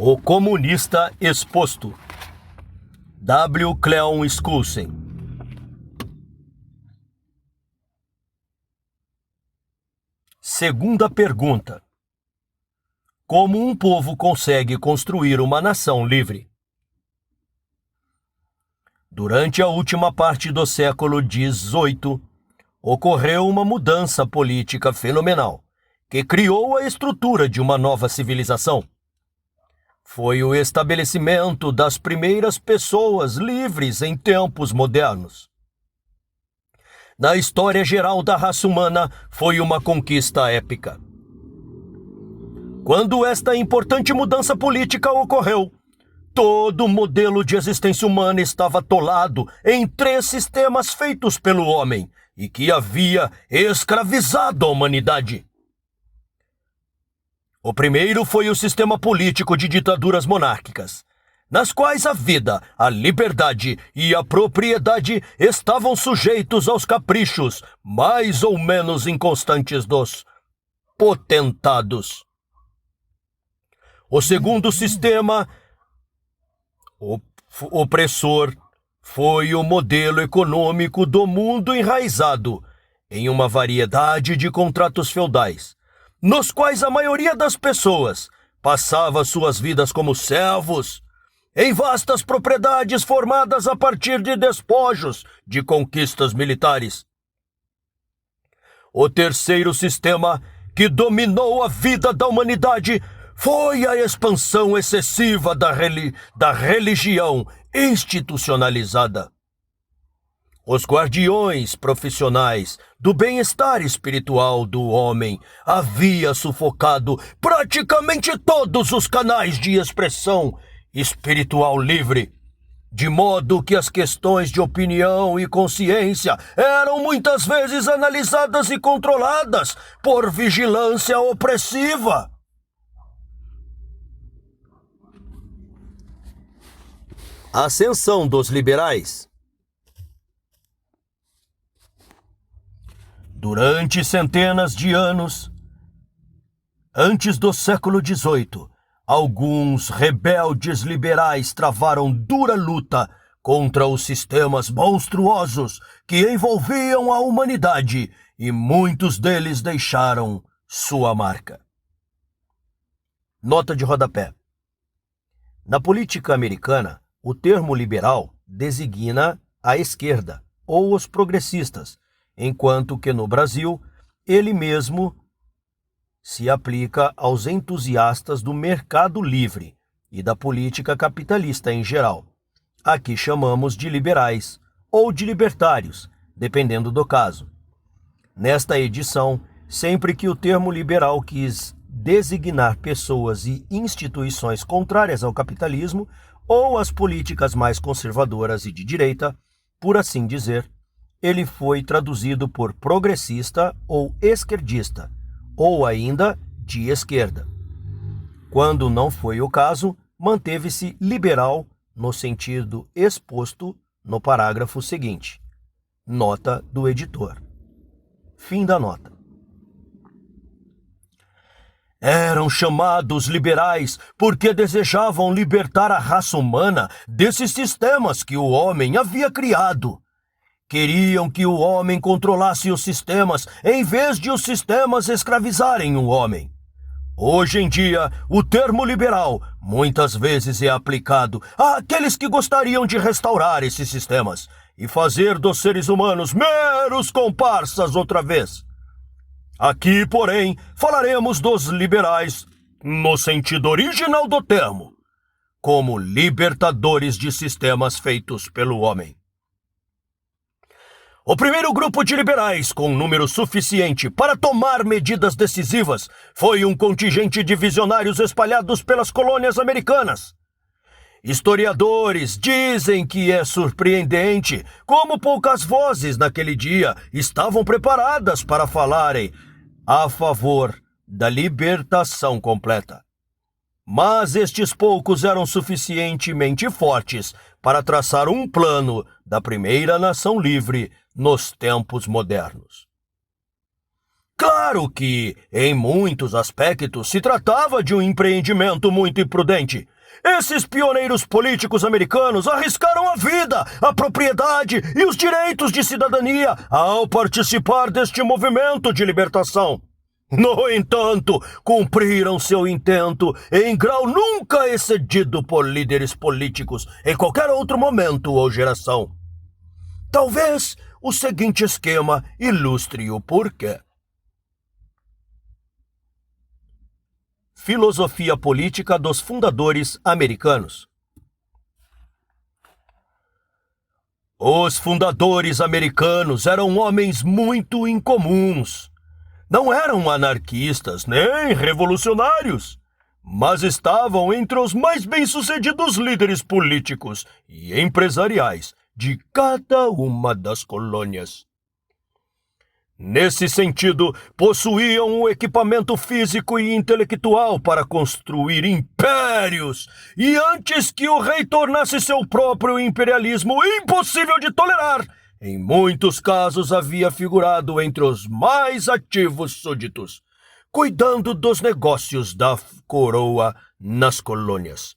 O comunista exposto. W. Cleon Skousen. Segunda pergunta. Como um povo consegue construir uma nação livre? Durante a última parte do século XVIII, ocorreu uma mudança política fenomenal, que criou a estrutura de uma nova civilização. Foi o estabelecimento das primeiras pessoas livres em tempos modernos. Na história geral da raça humana, foi uma conquista épica. Quando esta importante mudança política ocorreu, todo o modelo de existência humana estava atolado em 3 sistemas feitos pelo homem e que havia escravizado a humanidade. O primeiro foi o sistema político de ditaduras monárquicas, nas quais a vida, a liberdade e a propriedade estavam sujeitos aos caprichos mais ou menos inconstantes dos potentados. O segundo sistema opressor foi o modelo econômico do mundo enraizado em uma variedade de contratos feudais, nos quais a maioria das pessoas passava suas vidas como servos, em vastas propriedades formadas a partir de despojos de conquistas militares. O terceiro sistema que dominou a vida da humanidade foi a expansão excessiva da religião institucionalizada. Os guardiões profissionais do bem-estar espiritual do homem haviam sufocado praticamente todos os canais de expressão espiritual livre, de modo que as questões de opinião e consciência eram muitas vezes analisadas e controladas por vigilância opressiva. Ascensão dos liberais. Durante centenas de anos, antes do século XVIII, alguns rebeldes liberais travaram dura luta contra os sistemas monstruosos que envolviam a humanidade e muitos deles deixaram sua marca. Nota de rodapé. Na política americana, o termo liberal designa a esquerda ou os progressistas, enquanto que no Brasil, ele mesmo se aplica aos entusiastas do mercado livre e da política capitalista em geral. Aqui chamamos de liberais ou de libertários, dependendo do caso. Nesta edição, sempre que o termo liberal quis designar pessoas e instituições contrárias ao capitalismo ou às políticas mais conservadoras e de direita, por assim dizer, ele foi traduzido por progressista ou esquerdista, ou ainda de esquerda. Quando não foi o caso, manteve-se liberal no sentido exposto no parágrafo seguinte. Nota do editor. Fim da nota. Eram chamados liberais porque desejavam libertar a raça humana desses sistemas que o homem havia criado. Queriam que o homem controlasse os sistemas em vez de os sistemas escravizarem o homem. Hoje em dia, o termo liberal muitas vezes é aplicado àqueles que gostariam de restaurar esses sistemas e fazer dos seres humanos meros comparsas outra vez. Aqui, porém, falaremos dos liberais no sentido original do termo, como libertadores de sistemas feitos pelo homem. O primeiro grupo de liberais, com número suficiente para tomar medidas decisivas, foi um contingente de visionários espalhados pelas colônias americanas. Historiadores dizem que é surpreendente como poucas vozes naquele dia estavam preparadas para falarem a favor da libertação completa. Mas estes poucos eram suficientemente fortes para traçar um plano da primeira nação livre nos tempos modernos. Claro que, em muitos aspectos, se tratava de um empreendimento muito imprudente. Esses pioneiros políticos americanos arriscaram a vida, a propriedade e os direitos de cidadania ao participar deste movimento de libertação. No entanto, cumpriram seu intento em grau nunca excedido por líderes políticos em qualquer outro momento ou geração. Talvez o seguinte esquema ilustre o porquê. Filosofia política dos fundadores americanos. Os fundadores americanos eram homens muito incomuns. Não eram anarquistas nem revolucionários, mas estavam entre os mais bem-sucedidos líderes políticos e empresariais de cada uma das colônias. Nesse sentido, possuíam o equipamento físico e intelectual para construir impérios, e antes que o rei tornasse seu próprio imperialismo impossível de tolerar, em muitos casos havia figurado entre os mais ativos súditos, cuidando dos negócios da coroa nas colônias.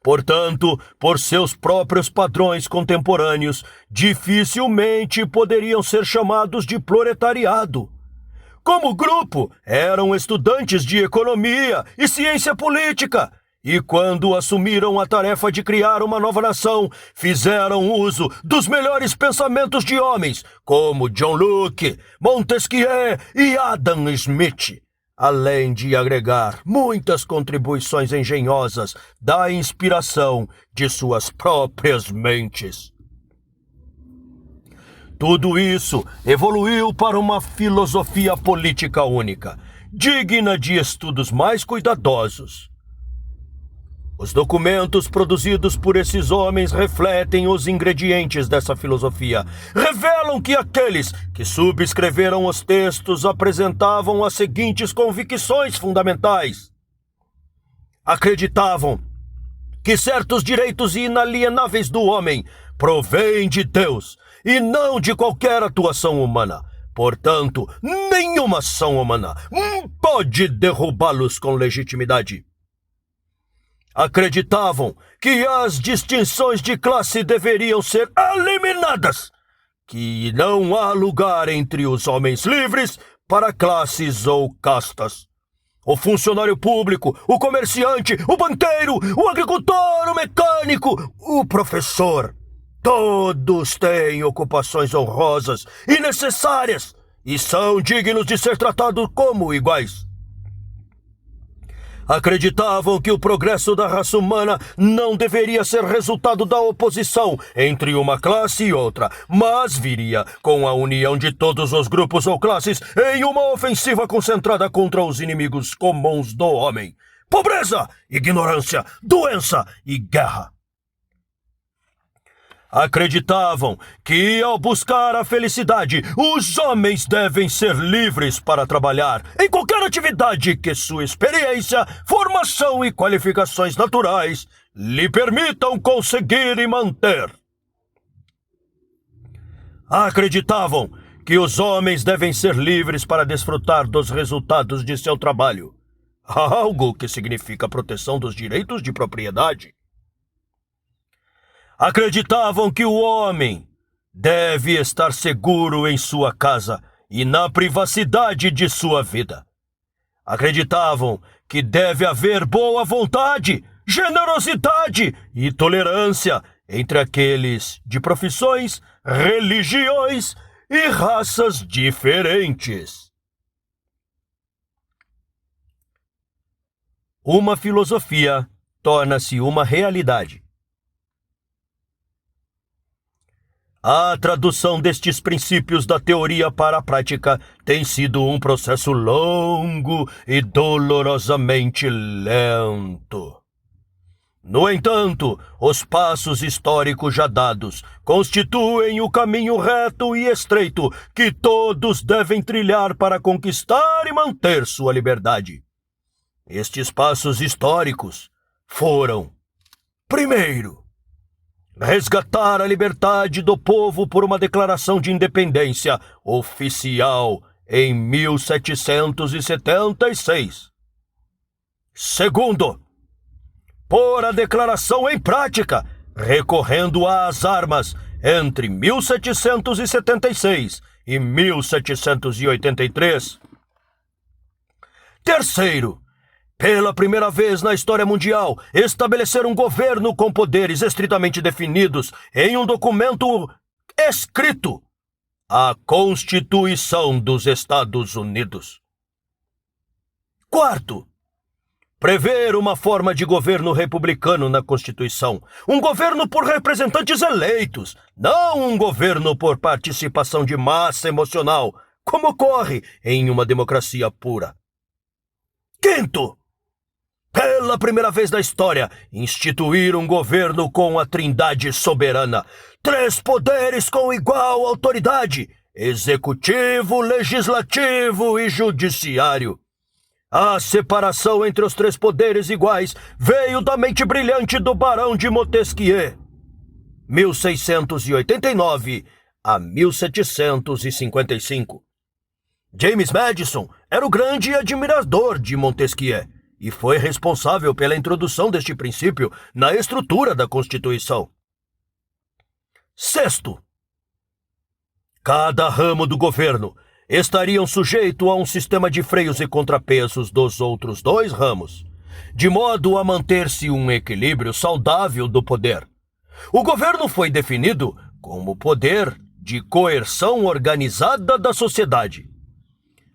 Portanto, por seus próprios padrões contemporâneos, dificilmente poderiam ser chamados de proletariado. Como grupo, eram estudantes de economia e ciência política, e quando assumiram a tarefa de criar uma nova nação, fizeram uso dos melhores pensamentos de homens, como John Locke, Montesquieu e Adam Smith, além de agregar muitas contribuições engenhosas da inspiração de suas próprias mentes. Tudo isso evoluiu para uma filosofia política única, digna de estudos mais cuidadosos. Os documentos produzidos por esses homens refletem os ingredientes dessa filosofia. Revelam que aqueles que subscreveram os textos apresentavam as seguintes convicções fundamentais. Acreditavam que certos direitos inalienáveis do homem provêm de Deus e não de qualquer atuação humana. Portanto, nenhuma ação humana pode derrubá-los com legitimidade. Acreditavam que as distinções de classe deveriam ser eliminadas, que não há lugar entre os homens livres para classes ou castas. O funcionário público, o comerciante, o banqueiro, o agricultor, o mecânico, o professor, todos têm ocupações honrosas e necessárias e são dignos de ser tratados como iguais. Acreditavam que o progresso da raça humana não deveria ser resultado da oposição entre uma classe e outra, mas viria com a união de todos os grupos ou classes em uma ofensiva concentrada contra os inimigos comuns do homem: pobreza, ignorância, doença e guerra. Acreditavam que, ao buscar a felicidade, os homens devem ser livres para trabalhar em qualquer atividade que sua experiência, formação e qualificações naturais lhe permitam conseguir e manter. Acreditavam que os homens devem ser livres para desfrutar dos resultados de seu trabalho, algo que significa a proteção dos direitos de propriedade. Acreditavam que o homem deve estar seguro em sua casa e na privacidade de sua vida. Acreditavam que deve haver boa vontade, generosidade e tolerância entre aqueles de profissões, religiões e raças diferentes. Uma filosofia torna-se uma realidade. A tradução destes princípios da teoria para a prática tem sido um processo longo e dolorosamente lento. No entanto, os passos históricos já dados constituem o caminho reto e estreito que todos devem trilhar para conquistar e manter sua liberdade. Estes passos históricos foram: primeiro, resgatar a liberdade do povo por uma declaração de independência oficial em 1776. Segundo, pôr a declaração em prática, recorrendo às armas entre 1776 e 1783. Terceiro, pela primeira vez na história mundial, estabelecer um governo com poderes estritamente definidos em um documento escrito, a Constituição dos Estados Unidos. Quarto, prever uma forma de governo republicano na Constituição. Um governo por representantes eleitos, não um governo por participação de massa emocional, como ocorre em uma democracia pura. Quinto, pela primeira vez na história, instituir um governo com a trindade soberana. 3 poderes com igual autoridade: executivo, legislativo e judiciário. A separação entre os 3 poderes iguais veio da mente brilhante do Barão de Montesquieu, 1689 a 1755. James Madison era o grande admirador de Montesquieu e foi responsável pela introdução deste princípio na estrutura da Constituição. Sexto, cada ramo do governo estariam sujeitos a um sistema de freios e contrapesos dos outros 2 ramos, de modo a manter-se um equilíbrio saudável do poder. O governo foi definido como poder de coerção organizada da sociedade.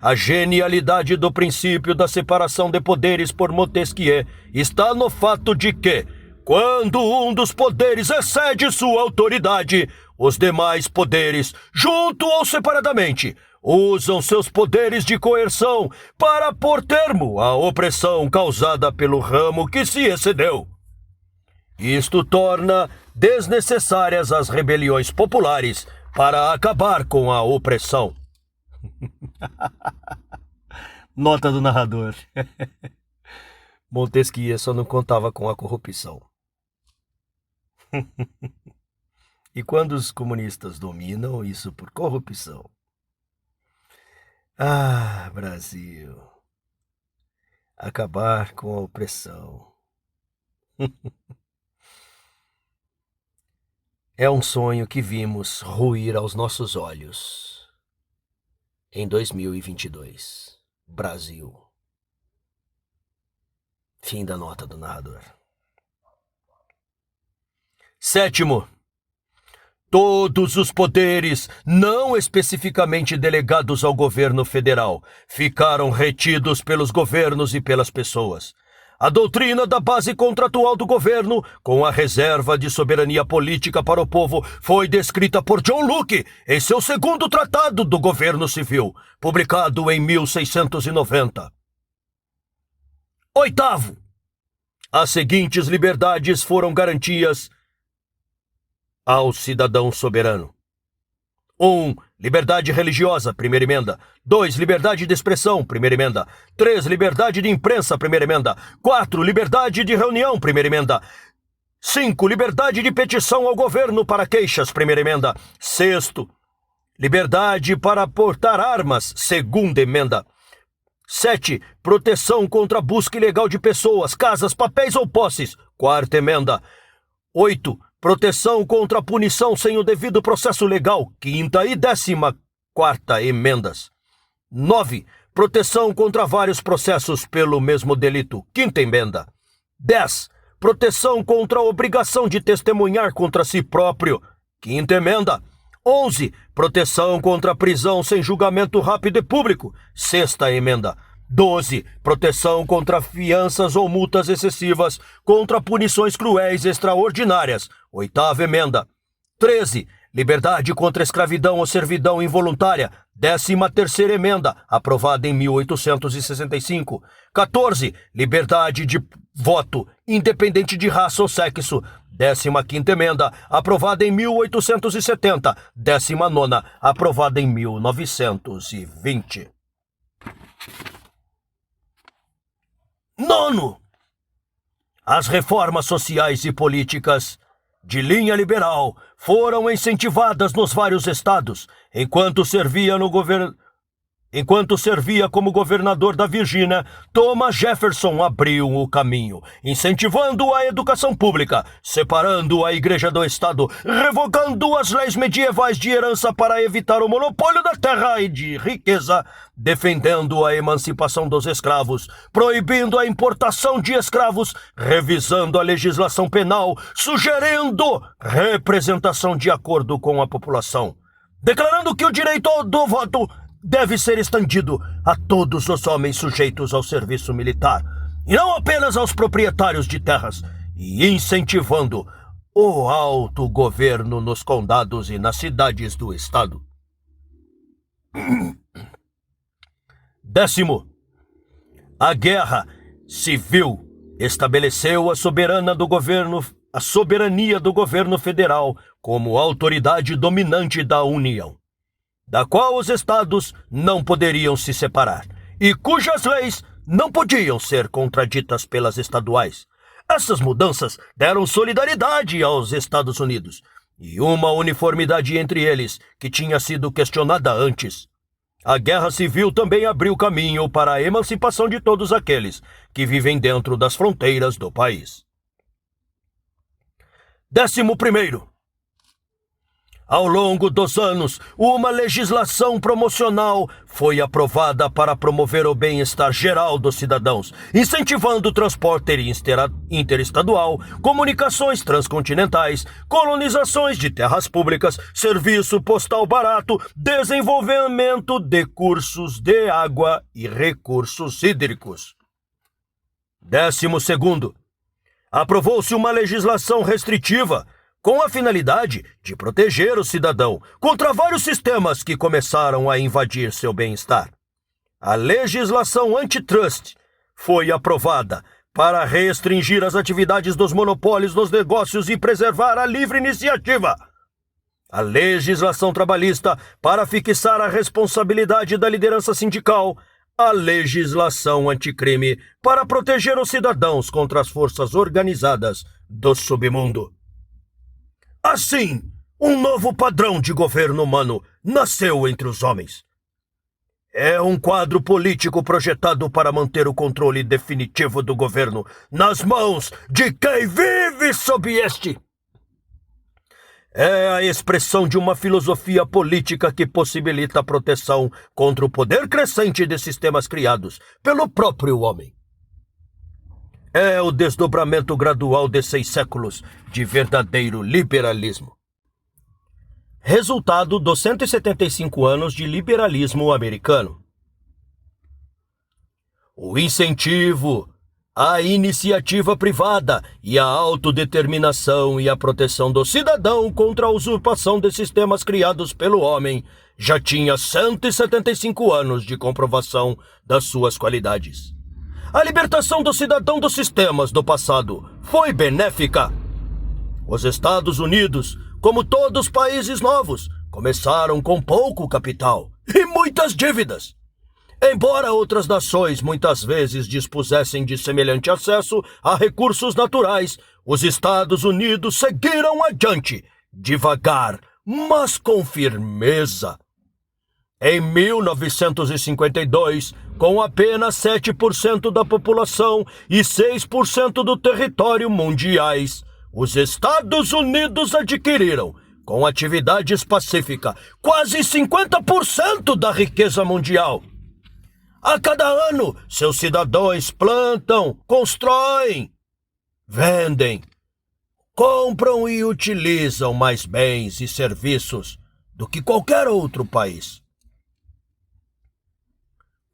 A genialidade do princípio da separação de poderes por Montesquieu está no fato de que, quando um dos poderes excede sua autoridade, os demais poderes, junto ou separadamente, usam seus poderes de coerção para pôr termo à opressão causada pelo ramo que se excedeu. Isto torna desnecessárias as rebeliões populares para acabar com a opressão. Nota do narrador. Montesquieu só não contava com a corrupção. E quando os comunistas dominam isso por corrupção? Ah, Brasil. Acabar com a opressão. É um sonho que vimos ruir aos nossos olhos. Em 2022, Brasil. Fim da nota do narrador. Sétimo, todos os poderes não especificamente delegados ao governo federal ficaram retidos pelos governos e pelas pessoas. A doutrina da base contratual do governo, com a reserva de soberania política para o povo, foi descrita por John Locke em seu 2º Tratado do Governo Civil, publicado em 1690. Oitavo, as seguintes liberdades foram garantias ao cidadão soberano. 1. Liberdade religiosa, primeira emenda. 2. Liberdade de expressão, primeira emenda. 3. Liberdade de imprensa, primeira emenda. 4. Liberdade de reunião, primeira emenda. 5. Liberdade de petição ao governo para queixas, primeira emenda. 6. Liberdade para portar armas, segunda emenda. 7. Proteção contra a busca ilegal de pessoas, casas, papéis ou posses, quarta emenda. 8. Proteção contra a punição sem o devido processo legal, quinta e 14ª emendas. 9. Proteção contra vários processos pelo mesmo delito, quinta emenda. 10. Proteção contra a obrigação de testemunhar contra si próprio, quinta emenda. 11. Proteção contra a prisão sem julgamento rápido e público, sexta emenda. 12. Proteção contra fianças ou multas excessivas, contra punições cruéis extraordinárias, oitava emenda. 13. Liberdade contra escravidão ou servidão involuntária, 13ª emenda, aprovada em 1865. 14. Liberdade de voto, independente de raça ou sexo, 15ª emenda, aprovada em 1870. 19ª, aprovada em 1920. Nono, as reformas sociais e políticas de linha liberal foram incentivadas nos vários estados, enquanto servia como governador da Virgínia, Thomas Jefferson abriu o caminho, incentivando a educação pública, separando a Igreja do Estado, revogando as leis medievais de herança para evitar o monopólio da terra e de riqueza, defendendo a emancipação dos escravos, proibindo a importação de escravos, revisando a legislação penal, sugerindo representação de acordo com a população, declarando que o direito do voto deve ser estendido a todos os homens sujeitos ao serviço militar, e não apenas aos proprietários de terras, e incentivando o autogoverno nos condados e nas cidades do estado. 10º, a guerra civil estabeleceu a soberania do governo federal como autoridade dominante da União, da qual os estados não poderiam se separar, e cujas leis não podiam ser contraditas pelas estaduais. Essas mudanças deram solidariedade aos Estados Unidos, e uma uniformidade entre eles que tinha sido questionada antes. A Guerra Civil também abriu caminho para a emancipação de todos aqueles que vivem dentro das fronteiras do país. 11º, ao longo dos anos, uma legislação promocional foi aprovada para promover o bem-estar geral dos cidadãos, incentivando o transporte interestadual, comunicações transcontinentais, colonizações de terras públicas, serviço postal barato, desenvolvimento de cursos de água e recursos hídricos. 12º, aprovou-se uma legislação restritiva, com a finalidade de proteger o cidadão contra vários sistemas que começaram a invadir seu bem-estar. A legislação antitrust foi aprovada para restringir as atividades dos monopólios nos negócios e preservar a livre iniciativa. A legislação trabalhista para fixar a responsabilidade da liderança sindical. A legislação anticrime para proteger os cidadãos contra as forças organizadas do submundo. Assim, um novo padrão de governo humano nasceu entre os homens. É um quadro político projetado para manter o controle definitivo do governo nas mãos de quem vive sob este. É a expressão de uma filosofia política que possibilita a proteção contra o poder crescente de sistemas criados pelo próprio homem. É o desdobramento gradual de 6 séculos de verdadeiro liberalismo. Resultado dos 175 anos de liberalismo americano. O incentivo à iniciativa privada e à autodeterminação e à proteção do cidadão contra a usurpação de sistemas criados pelo homem já tinha 175 anos de comprovação das suas qualidades. A libertação do cidadão dos sistemas do passado foi benéfica. Os Estados Unidos, como todos os países novos, começaram com pouco capital e muitas dívidas. Embora outras nações muitas vezes dispusessem de semelhante acesso a recursos naturais, os Estados Unidos seguiram adiante, devagar, mas com firmeza. Em 1952, com apenas 7% da população e 6% do território mundiais, os Estados Unidos adquiriram, com atividades pacíficas, quase 50% da riqueza mundial. A cada ano, seus cidadãos plantam, constroem, vendem, compram e utilizam mais bens e serviços do que qualquer outro país.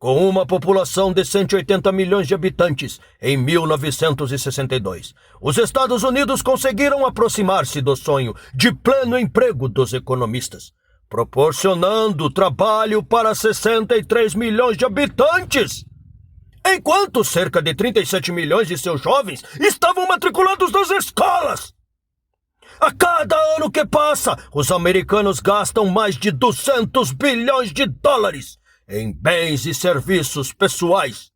Com uma população de 180 milhões de habitantes em 1962, os Estados Unidos conseguiram aproximar-se do sonho de pleno emprego dos economistas, proporcionando trabalho para 63 milhões de habitantes, enquanto cerca de 37 milhões de seus jovens estavam matriculados nas escolas. A cada ano que passa, os americanos gastam mais de 200 bilhões de dólares em bens e serviços pessoais.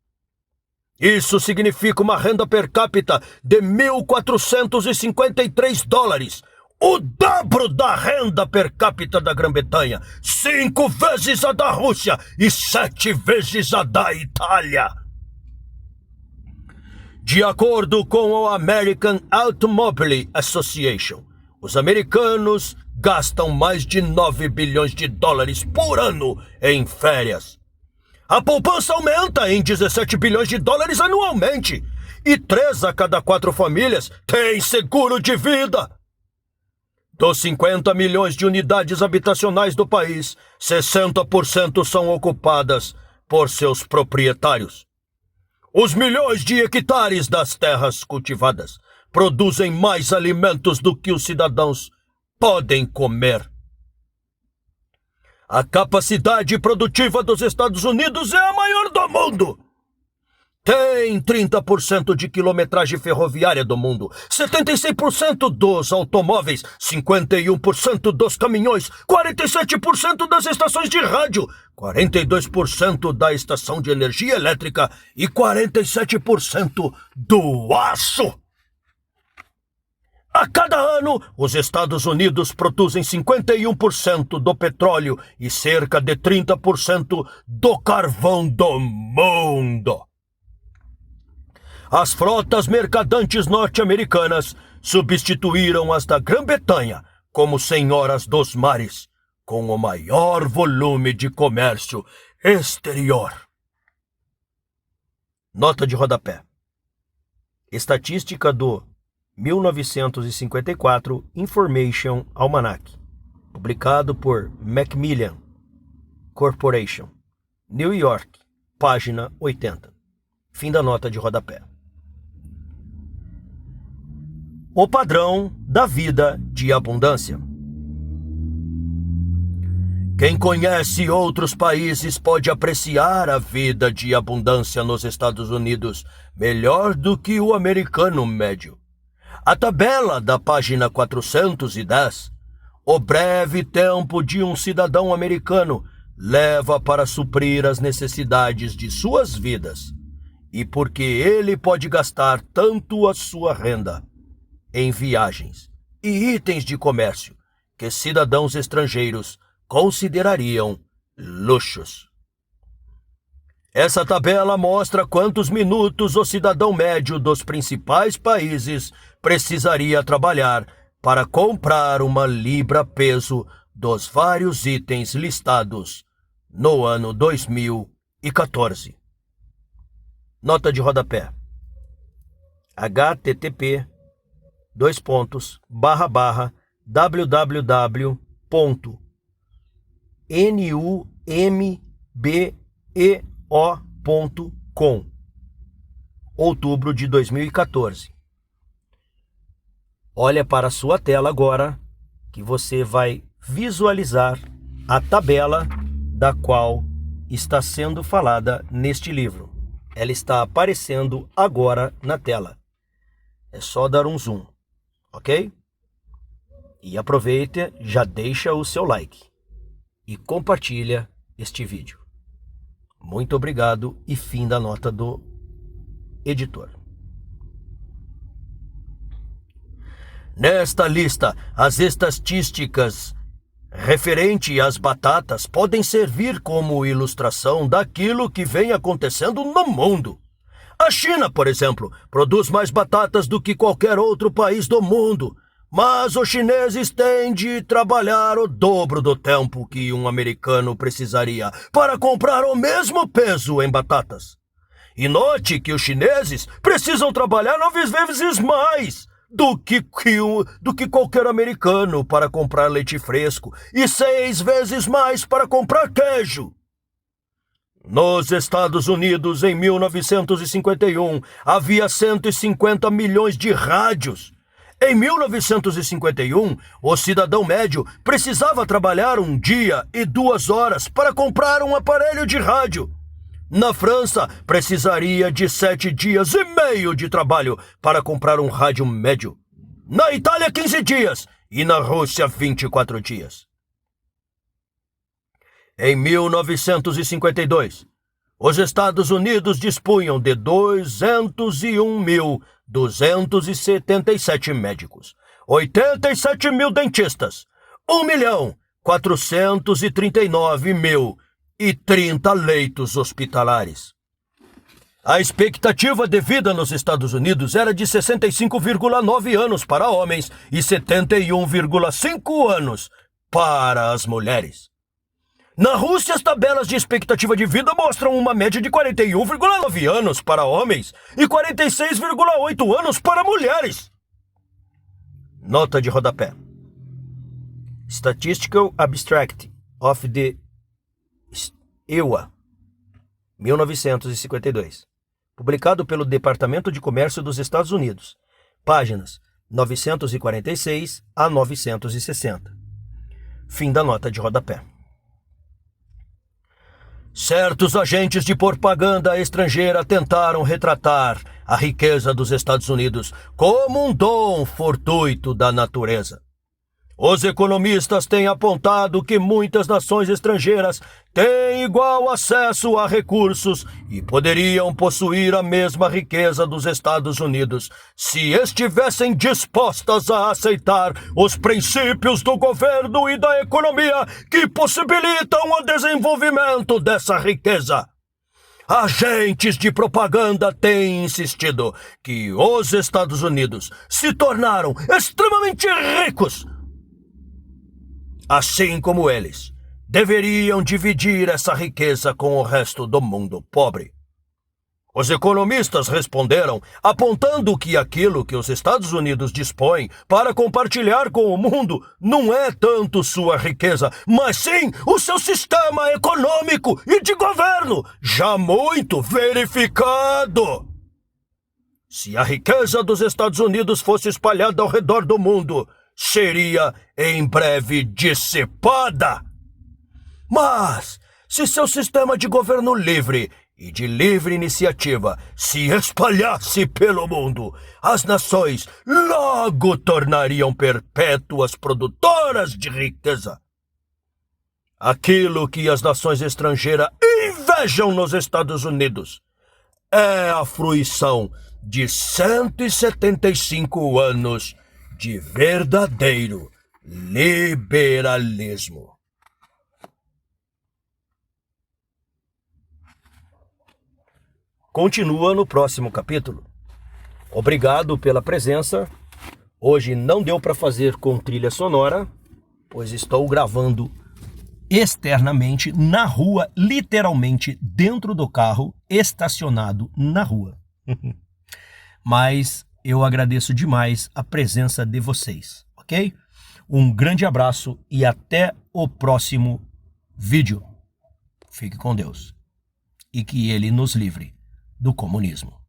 Isso significa uma renda per capita de $1.453, o dobro da renda per capita da Grã-Bretanha, 5 vezes a da Rússia e 7 vezes a da Itália. De acordo com a American Automobile Association, os americanos gastam mais de 9 bilhões de dólares por ano em férias. A poupança aumenta em 17 bilhões de dólares anualmente e 3 a cada 4 famílias têm seguro de vida. Dos 50 milhões de unidades habitacionais do país, 60% são ocupadas por seus proprietários. Os milhões de hectares das terras cultivadas produzem mais alimentos do que os cidadãos podem comer. A capacidade produtiva dos Estados Unidos é a maior do mundo. Tem 30% de quilometragem ferroviária do mundo, 76% dos automóveis, 51% dos caminhões, 47% das estações de rádio, 42% da estação de energia elétrica e 47% do aço. A cada ano, os Estados Unidos produzem 51% do petróleo e cerca de 30% do carvão do mundo. As frotas mercadantes norte-americanas substituíram as da Grã-Bretanha como senhoras dos mares, com o maior volume de comércio exterior. Nota de rodapé. Estatística do 1954 Information Almanac, publicado por Macmillan Corporation, New York, página 80. Fim da nota de rodapé. O padrão da vida de abundância. Quem conhece outros países pode apreciar a vida de abundância nos Estados Unidos melhor do que o americano médio. A tabela da página 410, o breve tempo de um cidadão americano leva para suprir as necessidades de suas vidas, e porque ele pode gastar tanto a sua renda em viagens e itens de comércio que cidadãos estrangeiros considerariam luxos. Essa tabela mostra quantos minutos o cidadão médio dos principais países precisaria trabalhar para comprar uma libra-peso dos vários itens listados no ano 2014. Nota de rodapé. http://www.numbeo.com, outubro de 2014. Olha para a sua tela agora, que você vai visualizar a tabela da qual está sendo falada neste livro. Ela está aparecendo agora na tela. É só dar um zoom, ok? E aproveita, já deixa o seu like e compartilha este vídeo. Muito obrigado e fim da nota do editor. Nesta lista, as estatísticas referente às batatas podem servir como ilustração daquilo que vem acontecendo no mundo. A China, por exemplo, produz mais batatas do que qualquer outro país do mundo, mas os chineses têm de trabalhar o dobro do tempo que um americano precisaria para comprar o mesmo peso em batatas. E note que os chineses precisam trabalhar 9 vezes mais do que qualquer americano para comprar leite fresco e 6 vezes mais para comprar queijo. Nos Estados Unidos, em 1951, havia 150 milhões de rádios. Em 1951, o cidadão médio precisava trabalhar 1 dia e 2 horas para comprar um aparelho de rádio. Na França, precisaria de 7 dias e meio de trabalho para comprar um rádio médio. Na Itália, 15 dias e na Rússia, 24 dias. Em 1952, os Estados Unidos dispunham de 201.277 médicos, 87 mil dentistas, 1.439.030 leitos hospitalares. A expectativa de vida nos Estados Unidos era de 65,9 anos para homens e 71,5 anos para as mulheres. Na Rússia, as tabelas de expectativa de vida mostram uma média de 41,9 anos para homens e 46,8 anos para mulheres. Nota de rodapé. Statistical Abstract of the EUA, 1952. Publicado pelo Departamento de Comércio dos Estados Unidos. Páginas 946 a 960. Fim da nota de rodapé. Certos agentes de propaganda estrangeira tentaram retratar a riqueza dos Estados Unidos como um dom fortuito da natureza. Os economistas têm apontado que muitas nações estrangeiras têm igual acesso a recursos e poderiam possuir a mesma riqueza dos Estados Unidos se estivessem dispostas a aceitar os princípios do governo e da economia que possibilitam o desenvolvimento dessa riqueza. Agentes de propaganda têm insistido que os Estados Unidos se tornaram extremamente ricos. Assim como eles, deveriam dividir essa riqueza com o resto do mundo pobre. Os economistas responderam apontando que aquilo que os Estados Unidos dispõem para compartilhar com o mundo não é tanto sua riqueza, mas sim o seu sistema econômico e de governo, já muito verificado. Se a riqueza dos Estados Unidos fosse espalhada ao redor do mundo, seria em breve dissipada. Mas, se seu sistema de governo livre e de livre iniciativa se espalhasse pelo mundo, as nações logo tornariam perpétuas produtoras de riqueza. Aquilo que as nações estrangeiras invejam nos Estados Unidos é a fruição de 175 anos de verdadeiro liberalismo. Continua no próximo capítulo. Obrigado pela presença. Hoje não deu para fazer com trilha sonora, pois estou gravando externamente na rua, literalmente dentro do carro, estacionado na rua. Mas eu agradeço demais a presença de vocês, ok? Um grande abraço e até o próximo vídeo. Fique com Deus e que Ele nos livre do comunismo.